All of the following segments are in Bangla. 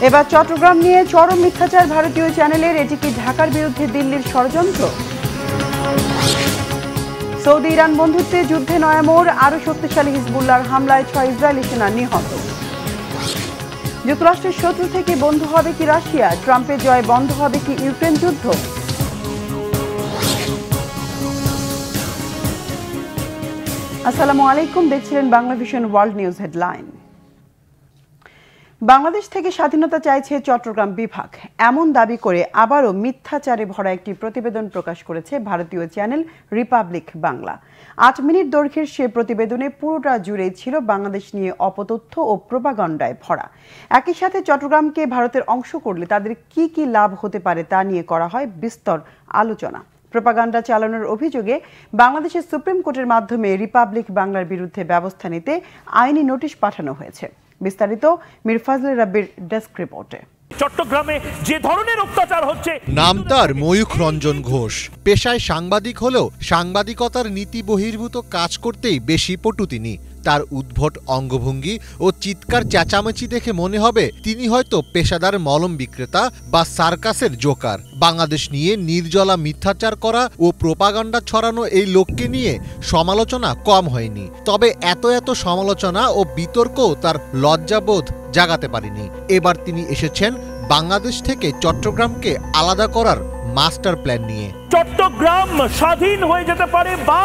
এবার চট্টগ্রাম নিয়ে চরম মিথ্যাচার ভারতীয় চ্যানেলের, এটি কি ঢাকার বিরুদ্ধে দিল্লির ষড়যন্ত্র? সৌদি ইরান বন্ধুত্বে যুদ্ধে নয়া মোড়, আরো শক্তিশালী হিজবুল্লাহর হামলায় 6 ইসরায়েলি সেনা নিহত। যুক্তরাষ্ট্রের শত্রু থেকে বন্ধু হবে কি রাশিয়া? ট্রাম্পের জয় বন্ধ হবে কি ইউক্রেন যুদ্ধ? আসসালামু আলাইকুম, দেখছিলেন Bangla vision world news headline. Bangladesh থেকে স্বাধীনতা চাইছে চট্টগ্রাম বিভাগ, এমন দাবি করে আবারও মিথ্যাচারে ভরা একটি প্রতিবেদন প্রকাশ করেছে ভারতীয় চ্যানেল রিপাবলিক বাংলা। 8 মিনিট দৈর্ঘ্যের সে প্রতিবেদনে পুরোটা জুড়েই ছিল বাংলাদেশ নিয়ে অপতথ্য ও প্রোপাগান্ডায় ভরা। একই সাথে চট্টগ্রামকে ভারতের অংশ করলে তাদের কি কি লাভ হতে পারে তা নিয়ে করা হয় বিস্তর আলোচনা। প্রোপাগান্ডা চালানোর অভিযোগে বাংলাদেশের সুপ্রিম কোর্টের মাধ্যমে রিপাবলিক বাংলার বিরুদ্ধে ব্যবস্থা নিতে আইনি নোটিশ পাঠানো হয়েছে। বিস্তারিত মীর ফাজলে রাব্বির ডেস্ক রিপোর্টে। চট্টগ্রামে যে ধরনের অত্যাচার হচ্ছে, নাম তার ময়ূখ রঞ্জন ঘোষ। পেশায় সাংবাদিক হলেও সাংবাদিকতার নীতি বহির্ভূত কাজ করতেই বেশি পটু তিনি। তার উদ্ভট অঙ্গভঙ্গি ও চিৎকার চেঁচামেচি দেখে মনে হবে তিনি হয়তো পেশাদার মলম বিক্রেতা বা সার্কাসের জোকার। বাংলাদেশ নিয়ে নির্জলা মিথ্যাচার করা ও প্রোপাগান্ডা ছড়ানো এই লোককে নিয়ে সমালোচনা কম হয়নি। তবে এত সমালোচনা ও বিতর্কও তার লজ্জাবোধ জাগাতে পারেনি। এবার তিনি এসেছেন বাংলাদেশ থেকে চট্টগ্রামকে আলাদা করার মাস্টার প্ল্যান নিয়ে। চট্টগ্রাম স্বাধীন হয়ে যেতে পারে বা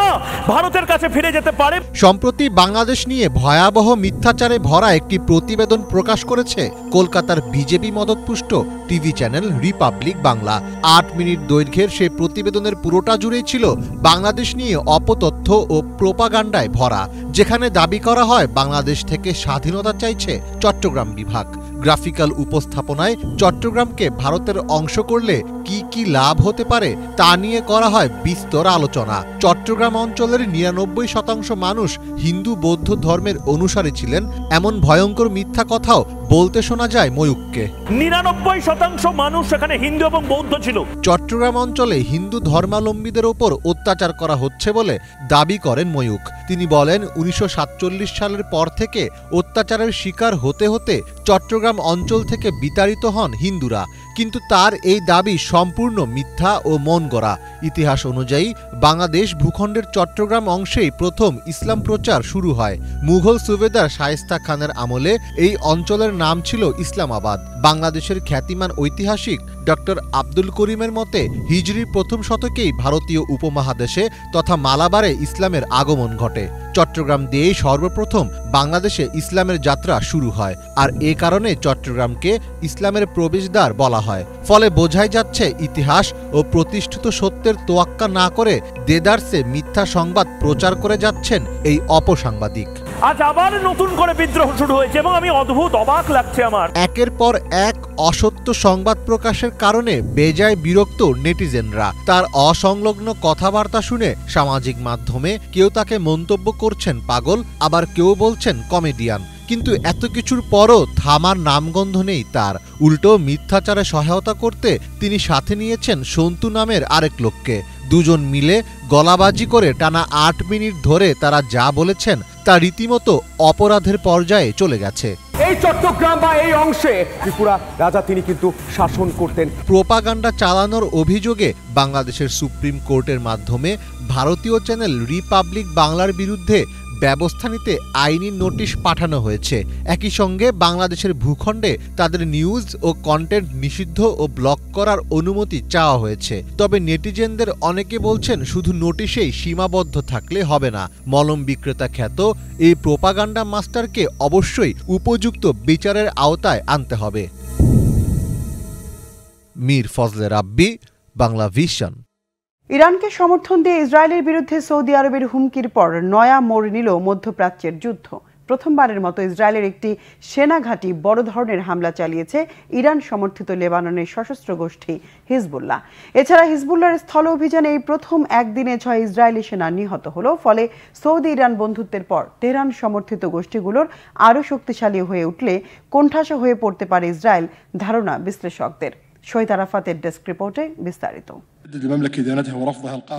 ভারতের কাছে ফিরে যেতে পারে। সম্প্রতি বাংলাদেশ নিয়ে ভয়াবহ মিথ্যাচারে ভরা একটি প্রতিবেদন প্রকাশ করেছে কলকাতার বিজেপি মদতপুষ্ট TV channel Republic Bangla. 8 minute দৈর্ঘ্যের সেই প্রতিবেদনের পুরোটা জুড়েই ছিল বাংলাদেশ নিয়ে অপতথ্য ও প্রোপাগান্ডায় ভরা, যেখানে দাবি করা হয় বাংলাদেশ থেকে স্বাধীনতা চাইছে চট্টগ্রাম বিভাগ। গ্রাফিক্যাল উপস্থাপনায় চট্টগ্রামকে ভারতের অংশ করলে কি কি লাভ হতে পারে তা নিয়ে করা হয় বিস্তর আলোচনা। চট্টগ্রাম অঞ্চলের 99% মানুষ হিন্দু বৌদ্ধ ধর্মের অনুসারী ছিলেন, এমন ভয়ঙ্কর মিথ্যা কথাও বলতে শোনা যায় ময়ূককে। 99% মানুষ সেখানে হিন্দু এবং বৌদ্ধ ছিল। চট্টগ্রাম অঞ্চলে হিন্দু ধর্মাবলম্বীদের ওপর অত্যাচার করা হচ্ছে বলে দাবি করেন ময়ূক। তিনি বলেন 1947 সালের পর থেকে অত্যাচারের শিকার হতে হতে চট্টগ্রাম অঞ্চল থেকে বিতাড়িত হন হিন্দুরা, কিন্তু তার এই দাবি সম্পূর্ণ মিথ্যা ও মন গড়া। ইতিহাস অনুযায়ী বাংলাদেশ ভূখণ্ডের চট্টগ্রাম অংশেই প্রথম ইসলাম প্রচার শুরু হয়। মুঘল সুবেদার শায়েস্তা খানের আমলে এই অঞ্চলের নাম ছিল ইসলামাবাদ। বাংলাদেশের খ্যাতিমান ঐতিহাসিক ডক্টর আব্দুল করিমের মতে হিজরির প্রথম শতকেই ভারতীয় উপমহাদেশে তথা মালাবারে ইসলামের আগমন ঘটে। চট্টগ্রাম দিয়েই সর্বপ্রথম বাংলাদেশে ইসলামের যাত্রা শুরু হয়, আর এ কারণে চট্টগ্রামকে ইসলামের প্রবেশদ্বার বলা হয়। ফলে বোঝাই যাচ্ছে ইতিহাস ও প্রতিষ্ঠিত সত্যের তোয়াক্কা না করে দেদারসে মিথ্যা সংবাদ প্রচার করে যাচ্ছেন এই অপসাংবাদিক। আজ আবার নতুন করে বিদ্রোহ শুরু হয়েছে এবং আমি অবাক লাগছে আমার। একের পর এক অসত্য সংবাদ প্রকাশের কারণে বেজায় বিরক্ত নেটিজেনরা। তার অসংলগ্ন কথাবার্তা শুনে সামাজিক মাধ্যমে কেউ তাকে মন্তব্য করছেন পাগল, আবার কেউ বলছেন কমেডিয়ান। কিন্তু এত কিছুর পরও থামার নামগন্ধ নেই তার। উল্টো মিথ্যাচারে সহায়তা করতে তিনি সাথে নিয়েছেন সন্তু নামের আরেক লোককে। দুজন মিলে গলাবাজি করে টানা 8 মিনিট ধরে তারা যা বলেছেন তা রীতিমতো অপরাধের পর্যায়ে চলে গেছে। এই চট্টগ্রাম বা এই অংশে ত্রিপুরা রাজা তিনি কিন্তু শাসন করতেন। প্রোপাগান্ডা চালানোর অভিযোগে বাংলাদেশের সুপ্রিম কোর্টের মাধ্যমে ভারতীয় চ্যানেল রিপাবলিক বাংলার বিরুদ্ধে ব্যবস্থা নিতে আইনি নোটিশ পাঠানো হয়েছে। একই সঙ্গে বাংলাদেশের ভূখণ্ডে তাদের নিউজ ও কন্টেন্ট নিষিদ্ধ ও ব্লক করার অনুমতি চাওয়া হয়েছে। তবে নেটিজেনদের অনেকে বলছেন শুধু নোটিশেই সীমাবদ্ধ থাকলে হবে না। মলম বিক্রেতা খ্যাত এই প্রোপাগান্ডা মাস্টারকে অবশ্যই উপযুক্ত বিচারের আওতায় আনতে হবে। মীর ফজলে রাব্বি, বাংলা ভিশন। ইরানকে সমর্থন দিয়ে ইসরায়েলের বিরুদ্ধে সৌদি আরবের হুমকির পর নয়া মোড় নিল মধ্যপ্রাচ্যের যুদ্ধ। প্রথমবারের মতো ইসরায়েলের একটি সেনা ঘাঁটি বড় ধরনের হামলা চালিয়েছে ইরান সমর্থিত লেবাননের সশস্ত্র গোষ্ঠী হিজবুল্লাহ। এছাড়া হিজবুল্লাহর স্থল অভিযানে এই প্রথম একদিনে 6 ইসরায়েলি সেনা নিহত হলো। ফলে সৌদি ইরান বন্ধুত্বের পর তেহরান সমর্থিত গোষ্ঠীগুলোর আরও শক্তিশালী হয়ে উঠলে কোণঠাসা হয়ে পড়তে পারে ইসরায়েল, ধারণা বিশ্লেষকদের। শহীদ আরাফাতের ডেস্ক রিপোর্টে বিস্তারিত।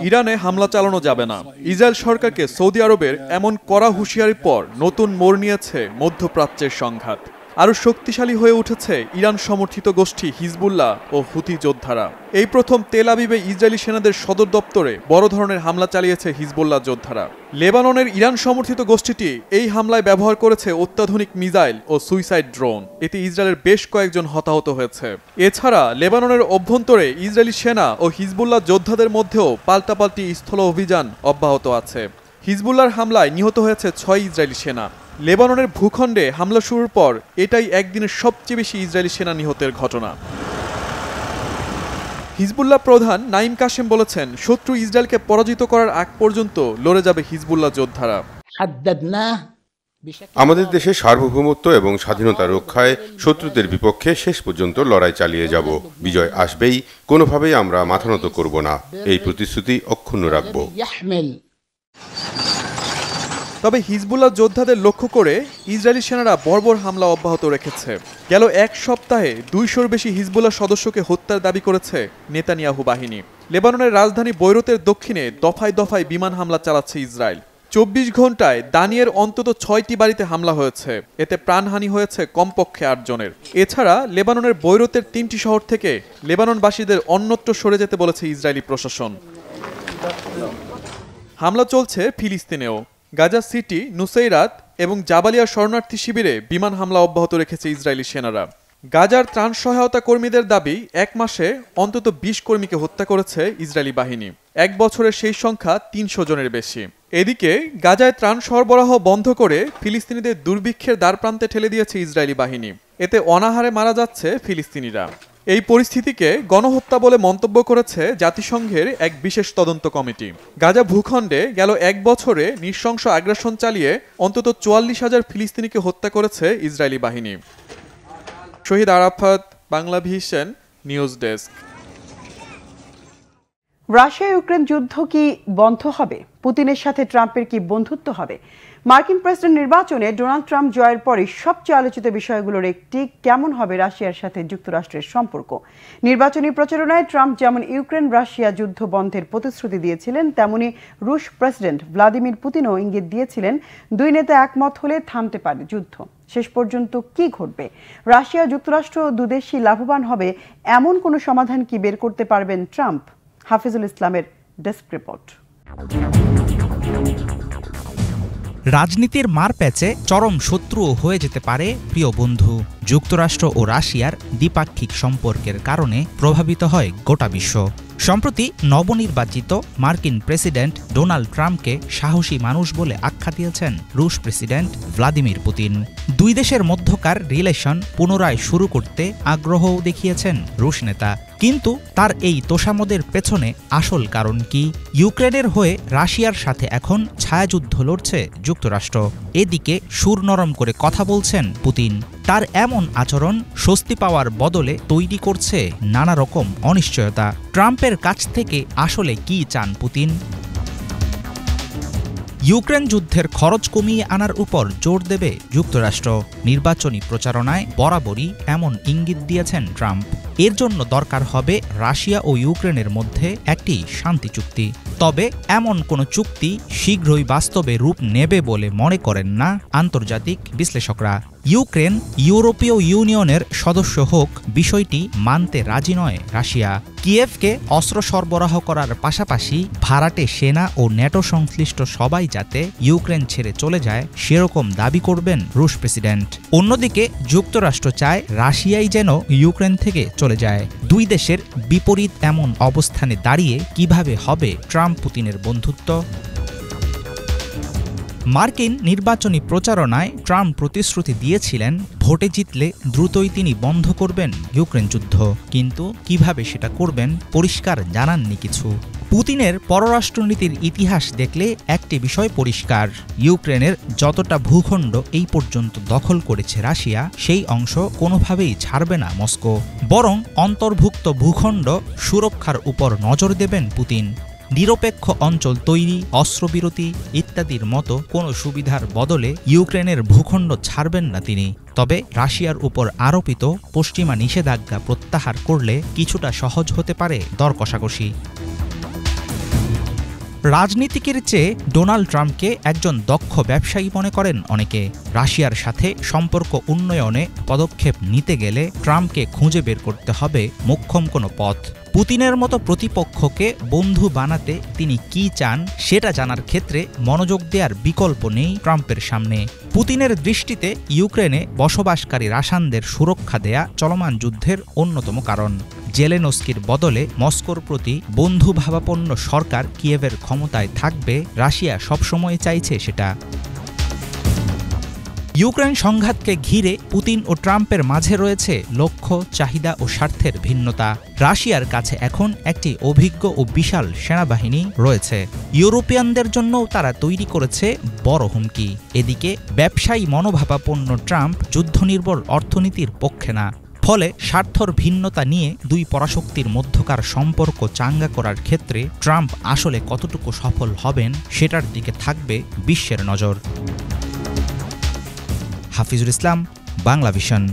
ইরানে হামলা চালানো যাবে না, ইসরায়েল সরকারকে সৌদি আরবের এমন কড়া হুঁশিয়ারির পর নতুন মোড় নিয়েছে মধ্যপ্রাচ্যের সংঘাত। আরও শক্তিশালী হয়ে উঠেছে ইরান সমর্থিত গোষ্ঠী হিজবুল্লাহ ও হুথি যোদ্ধারা। এই প্রথম তেল আবিবে ইসরায়েলি সেনাদের সদর দপ্তরে বড় ধরনের হামলা চালিয়েছে হিজবুল্লাহ যোদ্ধারা। লেবাননের ইরান সমর্থিত গোষ্ঠীটি এই হামলায় ব্যবহার করেছে অত্যাধুনিক মিসাইল ও সুইসাইড ড্রোন। এতে ইসরায়েলের বেশ কয়েকজন হতাহত হয়েছে। এছাড়া লেবাননের অভ্যন্তরে ইসরায়েলি সেনা ও হিজবুল্লাহ যোদ্ধাদের মধ্যেও পাল্টাপাল্টি স্থল অভিযান অব্যাহত আছে। হিজবুল্লাহর হামলায় নিহত হয়েছে 6 ইসরায়েলি সেনা। লেবাননের ভূখণ্ডে হামলা শুরুর পর এটাই একদিনের সবচেয়ে বেশি ইসরায়েলি সেনা নিহতের ঘটনা। হিজবুল্লাহ প্রধান নাইম কাশেম বলেছেন, শত্রু ইসরায়েলকে পরাজিত করার আগ পর্যন্ত লড়ে যাবে হিজবুল্লাহ যোদ্ধারা। আমাদের দেশের সার্বভৌমত্ব এবং স্বাধীনতা রক্ষায় শত্রুদের বিপক্ষে শেষ পর্যন্ত লড়াই চালিয়ে যাব। বিজয় আসবেই, কোনোভাবেই আমরা মাথা নত করব না। এই প্রতিশ্রুতি অক্ষুণ্ণ রাখব। তবে হিজবুল্লাহ যোদ্ধাদের লক্ষ্য করে ইসরায়েলি সেনারা বর্বর হামলা অব্যাহত রেখেছে। গেল এক সপ্তাহে 200-র বেশি হিজবুল্লাহ সদস্যকে হত্যার দাবি করেছে নেতানিয়াহু বাহিনী। লেবাননের রাজধানী বৈরুতের দক্ষিণে দফায় দফায় বিমান হামলা চালাচ্ছে ইসরায়েল। 24 ঘন্টায় দানিয়ের অন্তত 6টি বাড়িতে হামলা হয়েছে। এতে প্রাণহানি হয়েছে কমপক্ষে 8 জনের। এছাড়া লেবাননের বৈরুতের 3টি শহর থেকে লেবাননবাসীদের অন্যত্র সরে যেতে বলেছে ইসরায়েলি প্রশাসন। হামলা চলছে ফিলিস্তিনেও। গাজা সিটি, নুসাইরাত এবং জাবালিয়া শরণার্থী শিবিরে বিমান হামলা অব্যাহত রেখেছে ইসরায়েলি সেনারা। গাজার ত্রাণ সহায়তা কর্মীদের দাবি, 1 মাসে অন্তত 20 কর্মীকে হত্যা করেছে ইসরায়েলি বাহিনী। 1 বছরে সেই সংখ্যা 300 জনের বেশি। এদিকে গাজায় ত্রাণ সরবরাহ বন্ধ করে ফিলিস্তিনিদের দুর্ভিক্ষের দ্বারপ্রান্তে ঠেলে দিয়েছে ইসরায়েলি বাহিনী। এতে অনাহারে মারা যাচ্ছে ফিলিস্তিনিরা। এই পরিস্থিতিকে গণহত্যা বলে মন্তব্য করেছে জাতিসংঘের এক বিশেষ তদন্ত কমিটি। গাজা ভূখণ্ডে গেল 1 বছরে নৃশংস আগ্রাসন চালিয়ে অন্তত 44,000 ফিলিস্তিনিকে হত্যা করেছে ইসরায়েলি বাহিনী। Shahid Arafat, Bangla vision, news desk. Russia Ukraine যুদ্ধ কি বন্ধ হবে? পুতিনের সাথে ট্রাম্পের কি বন্ধুত্ব হবে? মার্কিন প্রেসিডেন্ট নির্বাচনে ডোনাল্ড ট্রাম্প জয়ের পরে সবচেয়ে আলোচিত বিষয়গুলোর একটি, কেমন হবে রাশিয়ার সাথে যুক্তরাষ্ট্রের সম্পর্ক। নির্বাচনী প্রচারণায় ট্রাম্প যেমন ইউক্রেন রাশিয়া যুদ্ধ বন্ধের প্রতিশ্রুতি দিয়েছিলেন, তেমনি রুশ প্রেসিডেন্ট ভ্লাদিমির পুতিনও ইঙ্গিত দিয়েছিলেন 2 নেতা একমত হলে থামতে পারে যুদ্ধ। শেষ পর্যন্ত কি ঘটবে? রাশিয়া যুক্তরাষ্ট্র দুদেশই লাভবান হবে এমন কোনো সমাধান কি বের করতে পারবেন ট্রাম্প? হাফিজুল ইসলামের ডেস্ক রিপোর্ট। রাজনীতির মারপ্যাচে চরম শত্রুও হয়ে যেতে পারে প্রিয় বন্ধু। যুক্তরাষ্ট্র ও রাশিয়ার দ্বিপাক্ষিক সম্পর্কের কারণে প্রভাবিত হয় গোটা বিশ্ব। সম্প্রতি নবনির্বাচিত মার্কিন প্রেসিডেন্ট ডোনাল্ড ট্রাম্পকে সাহসী মানুষ বলে আখ্যা দিয়েছেন রুশ প্রেসিডেন্ট ভ্লাদিমির পুতিন। 2 দেশের মধ্যকার রিলেশন পুনরায় শুরু করতে আগ্রহও দেখিয়েছেন রুশ নেতা। কিন্তু তার এই তোষামদের পেছনে আসল কারণ কি? ইউক্রেনের হয়ে রাশিয়ার সাথে এখন ছায়াযুদ্ধ লড়ছে যুক্তরাষ্ট্র। এদিকে সুর নরম করে কথা বলছেন পুতিন। তার এমন আচরণ স্বস্তি পাওয়ার বদলে তৈরি করছে নানা রকম অনিশ্চয়তা। ট্রাম্পের কাছ থেকে আসলে কি চান পুতিন? ইউক্রেন যুদ্ধের খরচ কমিয়ে আনার উপর জোর দেবে যুক্তরাষ্ট্র। নির্বাচনী প্রচারণায় বরাবরই এমন ইঙ্গিত দিয়েছেন ট্রাম্প। এর জন্য দরকার হবে রাশিয়া ও ইউক্রেনের মধ্যে একটি শান্তি চুক্তি। তবে এমন কোনো চুক্তি শীঘ্রই বাস্তবে রূপ নেবে বলে মনে করেন না আন্তর্জাতিক বিশ্লেষকরা। ইউক্রেন ইউরোপীয় ইউনিয়নের সদস্য হোক, বিষয়টি মানতে রাজি নয় রাশিয়া। কিয়েভকে অস্ত্র সরবরাহ করার পাশাপাশি ভাড়াটে সেনা ও ন্যাটো সংশ্লিষ্ট সবাই যাতে ইউক্রেন ছেড়ে চলে যায় সেরকম দাবি করবেন রুশ প্রেসিডেন্ট। অন্যদিকে যুক্তরাষ্ট্র চায় রাশিয়াই যেন ইউক্রেন থেকে চলে যায়। 2 দেশের বিপরীত এমন অবস্থানে দাঁড়িয়ে কিভাবে হবে ট্রাম্প পুতিনের বন্ধুত্ব? মার্কিন নির্বাচনী প্রচারণায় ট্রাম্প প্রতিশ্রুতি দিয়েছিলেন ভোটে জিতলে দ্রুতই তিনি বন্ধ করবেন ইউক্রেন যুদ্ধ। কিন্তু কিভাবে সেটা করবেন পরিষ্কার জানাননি কিছু। পুতিনের পররাষ্ট্রনীতির ইতিহাস দেখলে একটি বিষয় পরিষ্কার, ইউক্রেনের যতটা ভূখণ্ড এই পর্যন্ত দখল করেছে রাশিয়া, সেই অংশ কোনোভাবেই ছাড়বে না মস্কো। বরং অন্তর্ভুক্ত ভূখণ্ড সুরক্ষার উপর নজর দেবেন পুতিন। নিরপেক্ষ অঞ্চল তৈরি, অস্ত্রবিরতি ইত্যাদির মতো কোনো সুবিধার বদলে ইউক্রেনের ভূখণ্ড ছাড়বেন না তিনি। তবে রাশিয়ার উপর আরোপিত পশ্চিমা নিষেধাজ্ঞা প্রত্যাহার করলে কিছুটা সহজ হতে পারে দর কষাকষি। রাজনীতিকের চেয়ে ডোনাল্ড ট্রাম্পকে একজন দক্ষ ব্যবসায়ী মনে করেন অনেকে। রাশিয়ার সাথে সম্পর্ক উন্নয়নে পদক্ষেপ নিতে গেলে ট্রাম্পকে খুঁজে বের করতে হবে মোক্ষম কোনো পথ। পুতিনের মতো প্রতিপক্ষকে বন্ধু বানাতে তিনি কি চান সেটা জানার ক্ষেত্রে মনোযোগ দেওয়ার বিকল্প নেই ট্রাম্পের সামনে। পুতিনের দৃষ্টিতে ইউক্রেনে বসবাসকারী রাশিয়ানদের সুরক্ষা দেয়া চলমান যুদ্ধের অন্যতম কারণ। জেলেনস্কির বদলে মস্কোর প্রতি বন্ধুভাবাপন্ন সরকার কিয়েভের ক্ষমতায় থাকবে, রাশিয়া সবসময় চাইছে সেটা। ইউক্রেন সংঘাতকে ঘিরে পুতিন ও ট্রাম্পের মাঝে রয়েছে লক্ষ্য, চাহিদা ও স্বার্থের ভিন্নতা। রাশিয়ার কাছে এখন একটি অভিজ্ঞ ও বিশাল সেনাবাহিনী রয়েছে। ইউরোপিয়ানদের জন্যও তারা তৈরি করেছে বড় হুমকি। এদিকে ব্যবসায়ী মনোভাবাপন্ন ট্রাম্প যুদ্ধনির্ভর অর্থনীতির পক্ষে না। ফলে স্বার্থর ভিন্নতা নিয়ে দুই পরাশক্তির মধ্যকার সম্পর্ক চাঙ্গা করার ক্ষেত্রে ট্রাম্প আসলে কতটুকু সফল হবেন সেটার দিকে থাকবে বিশ্বের নজর। হাফিজুল ইসলাম, বাংলাভিশন।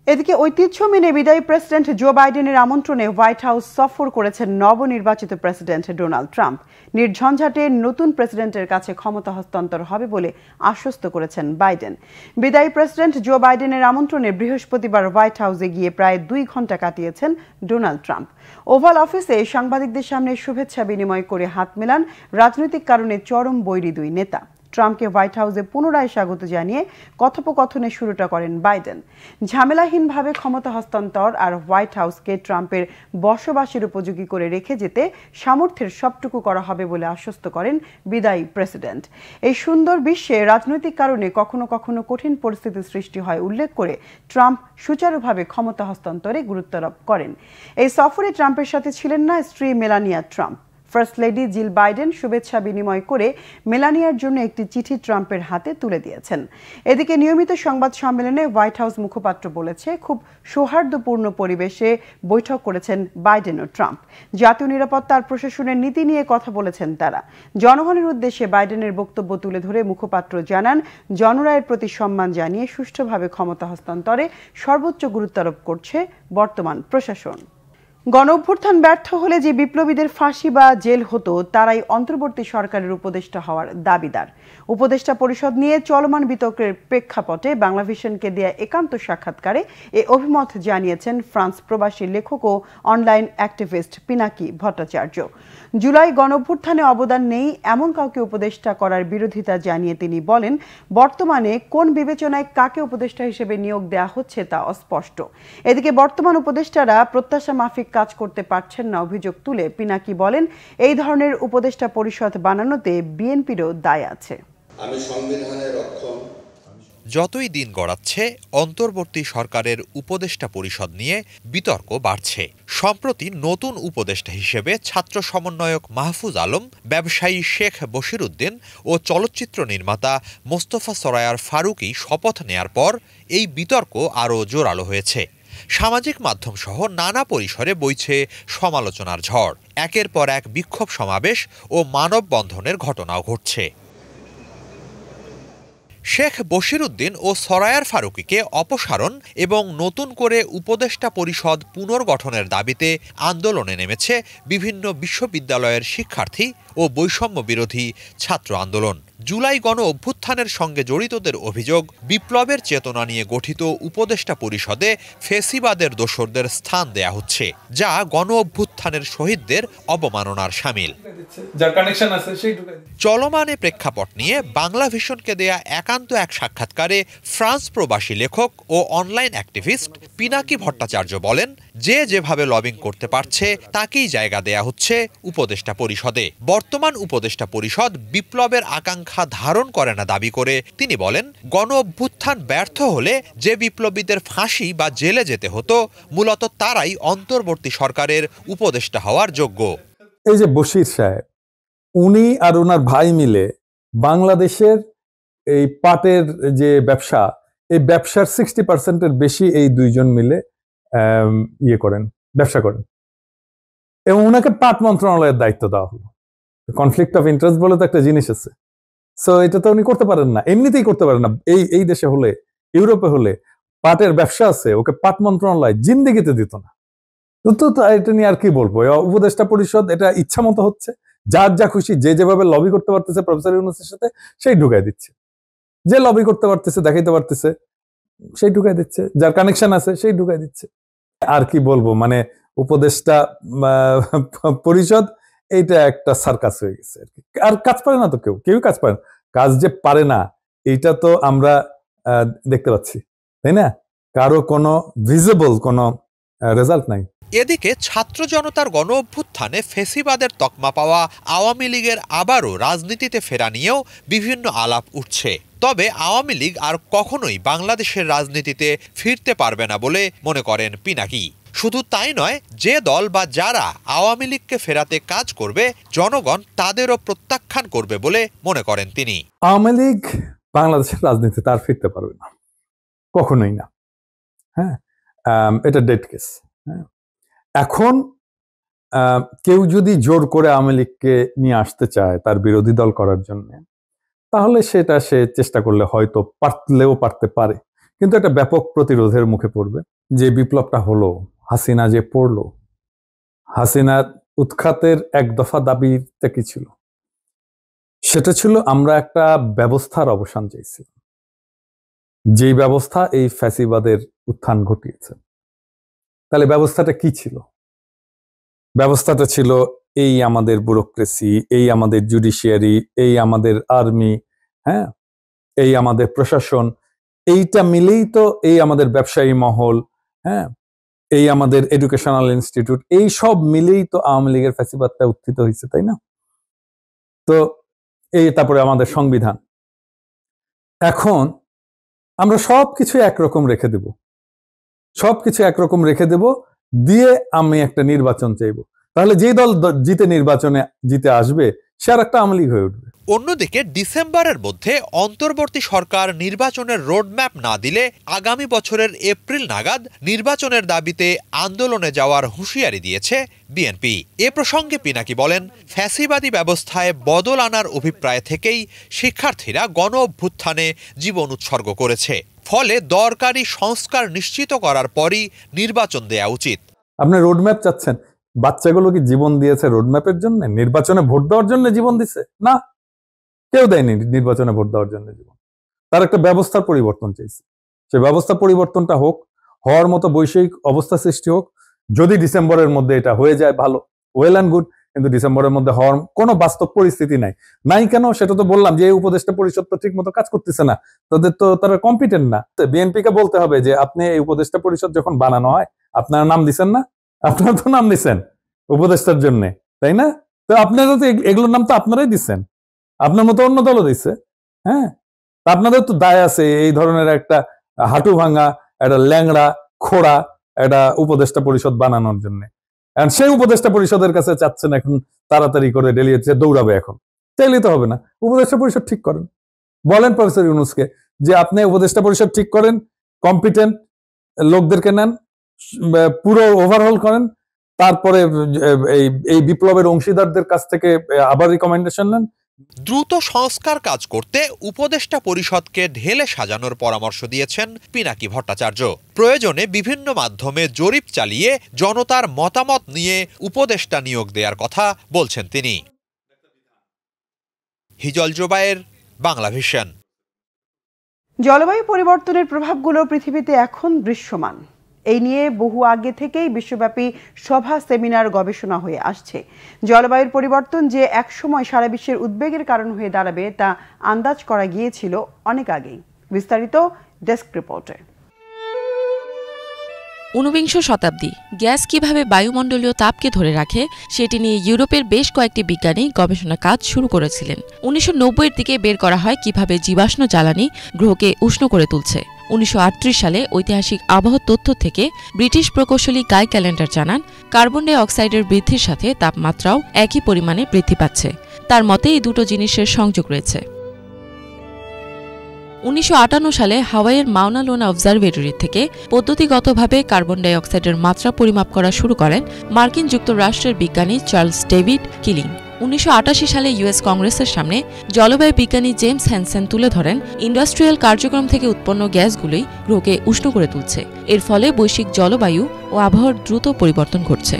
এদিকে ঐতিহ্য মেনে বিদায়ী প্রেসিডেন্ট জো বাইডেনের আমন্ত্রণে হোয়াইট হাউস সফর করেছেন নবনির্বাচিত প্রেসিডেন্ট ডোনাল্ড ট্রাম্প। নির্ঝঞ্ঝাটে নতুন প্রেসিডেন্টের কাছে ক্ষমতা হস্তান্তর হবে বলে আশ্বস্ত করেছেন বাইডেন। বিদায়ী প্রেসিডেন্ট জো বাইডেনের আমন্ত্রণে বৃহস্পতিবার হোয়াইট হাউসে গিয়ে প্রায় 2 ঘণ্টা কাটিয়েছেন ডোনাল্ড ট্রাম্প। ওভাল অফিসে সাংবাদিকদের সামনে শুভেচ্ছা বিনিময় করে হাত মেলান রাজনৈতিক কারণে চরম বৈরী দুই নেতা। ট্রাম্পকে হোয়াইট হাউসে পুনরায় স্বাগত জানিয়ে কথোপকথনের শুরুটা করেন বাইডেন। ঝামেলাহীনভাবে ক্ষমতা হস্তান্তর আর হোয়াইট হাউসকে ট্রাম্পের বসবাসের উপযোগী করে রেখে যেতে সামর্থ্যের সবটুকু করা হবে বলে আশ্বস্ত করেন বিদায়ী প্রেসিডেন্ট। এই সুন্দর বিশ্বে রাজনৈতিক কারণে কখনো কখনো কঠিন পরিস্থিতির সৃষ্টি হয় উল্লেখ করে ট্রাম্প সুচারুভাবে ক্ষমতা হস্তান্তরে গুরুত্বারোপ করেন। এই সফরে ট্রাম্পের সাথে ছিলেন না স্ত্রী Melania Trump. First lady Jill Biden শুভেচ্ছা বিনিময় করে মেলানিয়ার জন্য একটি চিঠি ট্রাম্পের হাতে তুলে দিয়েছেন। এদিকে নিয়মিত সংবাদ সম্মেলনে হোয়াইট হাউস মুখপাত্র বলেছে, খুব সৌহার্দ্যপূর্ণ পরিবেশে বৈঠক করেছেন বাইডেন ও ট্রাম্প। জাতীয় নিরাপত্তা আর প্রশাসনের নীতি নিয়ে কথা বলেছেন তারা। জনগণের উদ্দেশ্যে বাইডেনের বক্তব্য তুলে ধরে মুখপাত্র জানান, জনরায়ের প্রতি সম্মান জানিয়ে সুষ্ঠুভাবে ক্ষমতা হস্তান্তরে সর্বোচ্চ গুরুত্বারোপ করছে বর্তমান প্রশাসন। গণঅভ্যুত্থান ব্যর্থ হলে যে বিপ্লবীদের ফাঁসি বা জেল হতো তারাই অন্তর্বর্তী সরকারের উপদেষ্টা হওয়ার দাবিদার। উপদেষ্টা পরিষদ নিয়ে চলমান বিতর্কের প্রেক্ষাপটে বাংলাভিশনকে দেয়া একান্ত সাক্ষাৎকারে এ অভিমত জানিয়েছেন ফ্রান্স প্রবাসী লেখক ও অনলাইন অ্যাক্টিভিস্ট পিনাকি ভট্টাচার্য। জুলাই গণঅভ্যুত্থানে অবদান নেই এমন কাউকে উপদেষ্টা করার বিরোধিতা জানিয়ে তিনি বলেন, বর্তমানে কোন বিবেচনায় কাকে উপদেষ্টা হিসেবে নিয়োগ দেওয়া হচ্ছে তা অস্পষ্ট। এদিকে বর্তমান উপদেষ্টারা প্রত্যাশা মাফিক কাজ করতে পারছেন না অভিযোগ তুলে পিনাকি বলেন, এই ধরনের উপদেষ্টা পরিষদ বানানোতে বিএনপিরও দায় আছে। আমি সংবিধানের রক্ষণ। যতই দিন গড়াচ্ছে অন্তর্বর্তী সরকারের উপদেষ্টা পরিষদ নিয়ে বিতর্ক বাড়ছে। সম্প্রতি নতুন উপদেষ্টা হিসেবে ছাত্র সমন্বয়ক মাহফুজ আলম, ব্যবসায়ী শেখ বশিরউদ্দিন ও চলচ্চিত্র নির্মাতা মোস্তফা সরায়ার ফারুকী শপথ নেয়ার পর এই বিতর্ক আরও জোরালো হয়েছে। সামাজিক মাধ্যম সহ নানা পরিসরে বইছে সমালোচনার ঝড়। একের পর এক বিক্ষোভ সমাবেশ ও মানববন্ধনের ঘটনাও ঘটছে। শেখ বশিরউদ্দিন ও সরায়ার ফারুকীকে অপসারণ এবং নতুন করে উপদেষ্টা পরিষদ পুনর্গঠনের দাবিতে আন্দোলনে নেমেছে বিভিন্ন বিশ্ববিদ্যালয়ের শিক্ষার্থী ও বৈষম্য বিরোধী ছাত্র আন্দোলন। জুলাই গণ অভ্যুত্থানের সঙ্গে জড়িতদের অভিযোগ, বিপ্লবের চেতনা নিয়ে গঠিত উপদেষ্টা পরিষদে ফেসিবাদের দোসরদের স্থান দেয়া হচ্ছে, যা গণ অভ্যুত্থানের শহীদদের অবমাননার শামিল। চলমান প্রেক্ষাপট নিয়ে বাংলাভিশনকে দেয়া একান্ত এক সাক্ষাৎকারে ফ্রান্স প্রবাসী লেখক ও অনলাইন অ্যাক্টিভিস্ট পিনাকি ভট্টাচার্য বলেন, যে যেভাবে লবিং করতে পারছে তাকেই জায়গা দেয়া হচ্ছে উপদেষ্টা পরিষদে। বর্তমান উপদেষ্টা পরিষদ বিপ্লবের আকাঙ্ক্ষা ধারণ করে না দাবি করে তিনি বলেন, গণ অভ্যুত্থান ব্যর্থ হলে যে বিপ্লবীদের ফাঁসি বা জেলে যেতে হতো মূলত তারাই অন্তর্বর্তী সরকারের উপদেষ্টা হওয়ার যোগ্য। এই যে বশির সাহেব, উনি আর ওনার ভাই মিলে বাংলাদেশের এই পাটের যে ব্যবসা, এই ব্যবসার 60% বেশি এই দুইজন মিলে ব্যবসা করেন এবং ওনাকে পাট মন্ত্রণালয়ের দায়িত্ব দেওয়া হলো। কনফ্লিক্ট অফ ইন্টারেস্ট বলে তো একটা জিনিস আছে। সো এটা তো উনি করতে পারেন না, এমনিতেই করতে পারেন না। এই দেশে হলে, ইউরোপে হলে পাটের ব্যবসা আছে, ওকে পাট মন্ত্রণালয় জিন্দেগিতে দিত না। তো এটা নিয়ে আর কি বলবো, উপদেষ্টা পরিষদ এটা ইচ্ছা মতো হচ্ছে, যার যা খুশি যে যেভাবে লবি করতে পারতেছে প্রফেসর ইউনূসের সাথে সেই ঢুকাই দিচ্ছে, যে লবি করতে পারতেছে দেখাইতে পারতেছে সেই ঢুকাই দিচ্ছে, যার কানেকশন আছে সেই ঢুকাই দিচ্ছে। আর কি বলবো, মানে উপদেষ্টা পরিষদ এইটা একটা সার্কাস হয়ে গেছে আর কি। আর কাজ পারে না তো কেউ কাজ পারে না, কাজ যে পারে না এইটা তো আমরা দেখতে পাচ্ছি, তাই না? কারো কোনো ভিজিবল কোনো রেজাল্ট নাই। এদিকে ছাত্র জনতার গণ অভ্যুত্থানে ফেসিবাদের তকমা পাওয়া আওয়ামী লীগের আবারও রাজনীতিতে ফেরা নিয়েও বিভিন্ন আলাপ উঠছে। তবে আওয়ামী লীগ আর কখনোই বাংলাদেশের রাজনীতিতে ফিরতে পারবে না বলে মনে করেন পিনাকি। শুধু তাই নয়, যে দল বা যারা আওয়ামী লীগকে ফেরাতে কাজ করবে জনগণ তাদেরও প্রত্যাখ্যান করবে বলে মনে করেন তিনি। আওয়ামী লীগ বাংলাদেশের রাজনীতিতে আর ফিরতে পারবে না, কখনোই না। হ্যাঁ, এটা ডেড কেস। হ্যাঁ, এখন কেউ যদি জোর করে আওয়ামী লীগকে নিয়ে আসতে চায় তার বিরোধী দল করার জন্য, তাহলে সেটা সে চেষ্টা করলে হয়তো পারতে পারে, কিন্তু এটা ব্যাপক প্রতিরোধের মুখে পড়বে। যে বিপ্লবটা হলো, হাসিনা যে পড়লো, হাসিনার উৎখাতের এক দফা দাবিতে কি ছিল? সেটা ছিল আমরা একটা ব্যবস্থার অবসান চাইছি, যেই ব্যবস্থা এই ফ্যাসিবাদের উত্থান ঘটিয়েছে। তাহলে ব্যবস্থাটা কি ছিল? ব্যবস্থাটা ছিল এই আমাদের ব্যুরোক্রেসি, এই আমাদের জুডিশিয়ারি, এই আমাদের আর্মি, হ্যাঁ, এই আমাদের প্রশাসন, এইটা মিলেই তো এই আমাদের ব্যবসায়ী মহল, হ্যাঁ, এই আমাদের এডুকেশনাল ইনস্টিটিউট, এই সব মিলেই তো আওয়ামী লীগের ফ্যাসিবাদটা উত্থিত হয়েছে, তাই না? তো এই তারপরে আমাদের সংবিধান। এখন আমরা সবকিছু একরকম রেখে দেব, সবকিছু একরকম রেখে দেব, দিয়ে আমি একটা নির্বাচন চাইবো। তাহলে যে দল জিতে আসবে সে আর একটা আওয়ামী লীগ হয়ে উঠবে। অন্যদিকে ডিসেম্বরের মধ্যে অন্তর্বর্তী সরকার নির্বাচনের রোডম্যাপ না দিলে আগামী বছরের এপ্রিল নাগাদ নির্বাচনের দাবিতে আন্দোলনে যাওয়ার হুঁশিয়ারি দিয়েছে বিএনপি। এ প্রসঙ্গে পিনাকি বলেন, ফ্যাসিবাদী ব্যবস্থায় বদল আনার অভিপ্রায় থেকেই শিক্ষার্থীরা গণ অভ্যুত্থানে জীবন উৎসর্গ করেছে, ফলে দরকারি সংস্কার নিশ্চিত করার পরই নির্বাচন দেয়া উচিত। আপনি রোডম্যাপ চাচ্ছেন, বাচ্চাগুলো কি জীবন দিয়েছে রোডম্যাপের জন্য? নির্বাচনে ভোট দেওয়ার জন্য জীবন দিছে? না, কেউ দেয়নি নির্বাচনে ভোট দেওয়ার জন্য জীবন। তার একটা ব্যবস্থার পরিবর্তন চাইছে, সে ব্যবস্থা পরিবর্তনটা হোক, হওয়ার মতো বৈষয়িক অবস্থা সৃষ্টি হোক। যদি ডিসেম্বরের মধ্যে এটা হয়ে যায় ভালো, ওয়েল অ্যান্ড গুড, কিন্তু ডিসেম্বরের মধ্যে হওয়ার কোনো বাস্তব পরিস্থিতি নাই কেন? সেটা তো বললাম যে এই উপদেষ্টা পরিষদ তো ঠিক মতো কাজ করতেছে না, তারা কম্পিটেন্ট না। বিএনপি কে বলতে হবে যে আপনি এই উপদেষ্টা পরিষদ যখন বানানো হয় আপনারা নাম দিচ্ছেন না, আপনারা তো নাম দিচ্ছেন উপদেষ্টার জন্য, তাই না? তো আপনারা তো এগুলোর নাম তো আপনারাই দিচ্ছেন, আপনার মতো অন্য দলও দিচ্ছে। হ্যাঁ, আপনাদের তো দায় আছে এই ধরনের একটা হাঁটু ভাঙা, একটা ল্যাংড়া খোড়া একটা উপদেষ্টা পরিষদ বানানোর জন্য। সেই উপদেষ্টা পরিষদের কাছে চাচ্ছেন এখন তাড়াতাড়ি করে ডেলিয়েছে দৌড়াবে। এখন চাইলে তো হবে না, উপদেষ্টা পরিষদ ঠিক করেন, বলেন প্রফেসর ইউনূসকে যে আপনি উপদেষ্টা পরিষদ ঠিক করেন, কম্পিটেন্ট লোকদেরকে নেন, পুরো ওভারহল করেন, তারপরে এই বিপ্লবের অংশীদারদের কাছ থেকে আবার রিকমেন্ডেশন নেন। দ্রুত সংস্কার কাজ করতে উপদেষ্টা পরিষদকে ঢেলে সাজানোর পরামর্শ দিয়েছেন পিনাকি ভট্টাচার্য। প্রয়োজনে বিভিন্ন মাধ্যমে জরিপ চালিয়ে জনতার মতামত নিয়ে উপদেষ্টা নিয়োগ দেওয়ার কথা বলছেন তিনি। হিজল জোবায়ের, বাংলা ভিশন। জলবায়ু পরিবর্তনের প্রভাবগুলো পৃথিবীতে এখন দৃশ্যমান। এই নিয়ে বহু আগে থেকেই বিশ্বব্যাপী সভা, সেমিনার, গবেষণা হয়ে আসছে। জলবায়ুর পরিবর্তন যে একসময় সারা বিশ্বের উদ্বেগের কারণ হয়ে দাঁড়াবে তা আন্দাজ করা গিয়েছিল অনেক আগেই। বিস্তারিত ডেস্ক রিপোর্টে। ঊনবিংশ শতাব্দী গ্যাস কিভাবে বায়ুমণ্ডলীয় তাপকে ধরে রাখে সেটি নিয়ে ইউরোপের বেশ কয়েকটি বিজ্ঞানী গবেষণা কাজ শুরু করেছিলেন। 1990-এর দিকে বের করা হয় কিভাবে জীবাশ্ম জ্বালানি গ্রহকে উষ্ণ করে তুলছে। 1938 সালে ঐতিহাসিক আবহাওয়া তথ্য থেকে ব্রিটিশ প্রকৌশলী গাই ক্যালেন্ডার জানান কার্বন ডাই অক্সাইডের বৃদ্ধির সাথে তাপমাত্রাও একই পরিমাণে বৃদ্ধি পাচ্ছে। তার মতে এই দুটো জিনিসের সংযোগ রয়েছে। 1958 সালে হাওয়াইয়ের মাউনা লোনা অবজারভেটরি থেকে পদ্ধতিগতভাবে কার্বন ডাই অক্সাইডের মাত্রা পরিমাপ করা শুরু করেন মার্কিন যুক্তরাষ্ট্রের বিজ্ঞানী চার্লস ডেভিড কিলিং। 1988 সালে ইউএস কংগ্রেসের সামনে জলবায়ু বিজ্ঞানী জেমস হ্যানসেন তুলে ধরেন ইন্ডাস্ট্রিয়াল কার্যক্রম থেকে উৎপন্ন গ্যাসগুলোই গ্রহকে উষ্ণ করে তুলছে। এর ফলে বৈশ্বিক জলবায়ু ও আবহাওয়ার দ্রুত পরিবর্তন ঘটছে।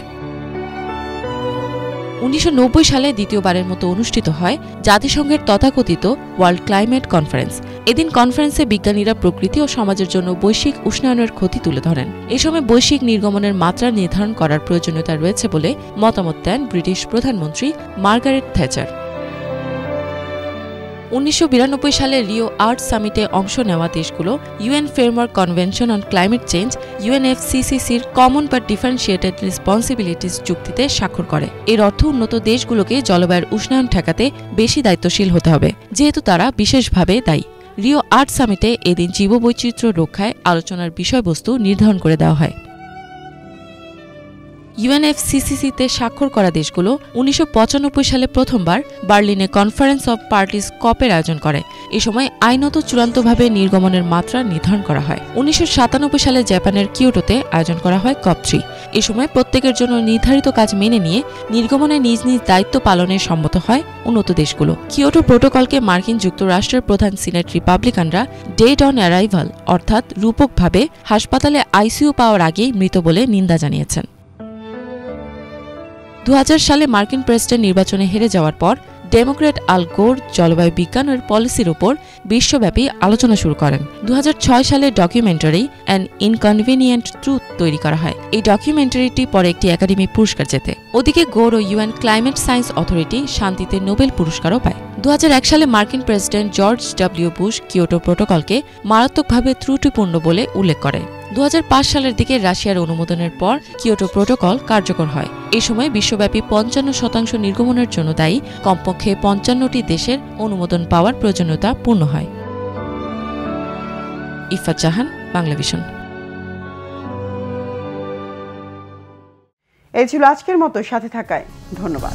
1990 সালে দ্বিতীয়বারের মতো অনুষ্ঠিত হয় জাতিসংঘের তথাকথিত ওয়ার্ল্ড ক্লাইমেট কনফারেন্স। এদিন কনফারেন্সে বিজ্ঞানীরা প্রকৃতি ও সমাজের জন্য বৈশ্বিক উষ্ণায়নের ক্ষতি তুলে ধরেন। এ সময় বৈশ্বিক নির্গমনের মাত্রা নির্ধারণ করার প্রয়োজনীয়তা রয়েছে বলে মতামত দেন ব্রিটিশ প্রধানমন্ত্রী মার্গারেট থ্যাচার। 1992 সালে রিও আর্থ সামিটে অংশ নেওয়া দেশগুলো UN framework convention on climate change UNFCCCর কমন বাট ডিফারেন্সিয়েটেড রেসপন্সিবিলিটিস চুক্তিতে স্বাক্ষর করে। এর অর্থ উন্নত দেশগুলোকে জলবায়ুর উষ্ণায়ন ঠেকাতে বেশি দায়িত্বশীল হতে হবে, যেহেতু তারা বিশেষভাবে দায়ী। রিও আর্থ সামিটে এদিন জীববৈচিত্র্য রক্ষায় আলোচনার বিষয়বস্তু নির্ধারণ করে দেওয়া হয়। UNFCCCতে স্বাক্ষর করা দেশগুলো 1995 সালে প্রথমবার বার্লিনে কনফারেন্স অব পার্টিস কপের আয়োজন করে। এ সময় আইনত চূড়ান্তভাবে নির্গমনের মাত্রা নির্ধারণ করা হয়। 1997 সালে জাপানের কিয়োটোতে আয়োজন করা হয় COP3। এ সময় প্রত্যেকের জন্য নির্ধারিত কাজ মেনে নিয়ে নির্গমনে নিজ নিজ দায়িত্ব পালনে সম্মত হয় উন্নত দেশগুলো। কিয়োটো প্রোটোকলকে মার্কিন যুক্তরাষ্ট্রের প্রধান সিনেট রিপাবলিকানরা ডেড অন অ্যারাইভাল অর্থাৎ রূপকভাবে হাসপাতালে আইসিইউ পাওয়ার আগেই মৃত বলে নিন্দা জানিয়েছেন। 2000 সালে মার্কিন প্রেসিডেন্ট নির্বাচনে হেরে যাওয়ার পর ডেমোক্র্যাট আল গোর জলবায়ু বিজ্ঞানের পলিসির উপর বিশ্বব্যাপী আলোচনা শুরু করেন। 2006 সালে ডকুমেন্টারি অ্যান ইনকনভিনিয়েন্ট ট্রুথ তৈরি করা হয়। এই ডকুমেন্টারিটি পরে একটি একাডেমি পুরস্কার জেতে। ওদিকে গোর ও ইউএন ক্লাইমেট সায়েন্স অথরিটি শান্তিতে নোবেল পুরস্কারও পায়। 2001 সালে মার্কিন president George W Bush Kyoto প্রোটোকলকে মারাত্মকভাবে ত্রুটিপূর্ণ বলে উল্লেখ করে। 2005 সালের দিকে রাশিয়ার অনুমোদনের পর কিয়োটো প্রোটোকল কার্যকর হয়। এই সময় বিশ্বব্যাপী 55% নির্গমনের জন্য দায়ী কমপক্ষে 55টি দেশের অনুমোদন পাওয়ার প্রয়োজনীয়তা পূর্ণ হয়। ইফাত জাহান, বাংলাভিশন। এই ছিল আজকের মতো, সাথে থাকায় ধন্যবাদ।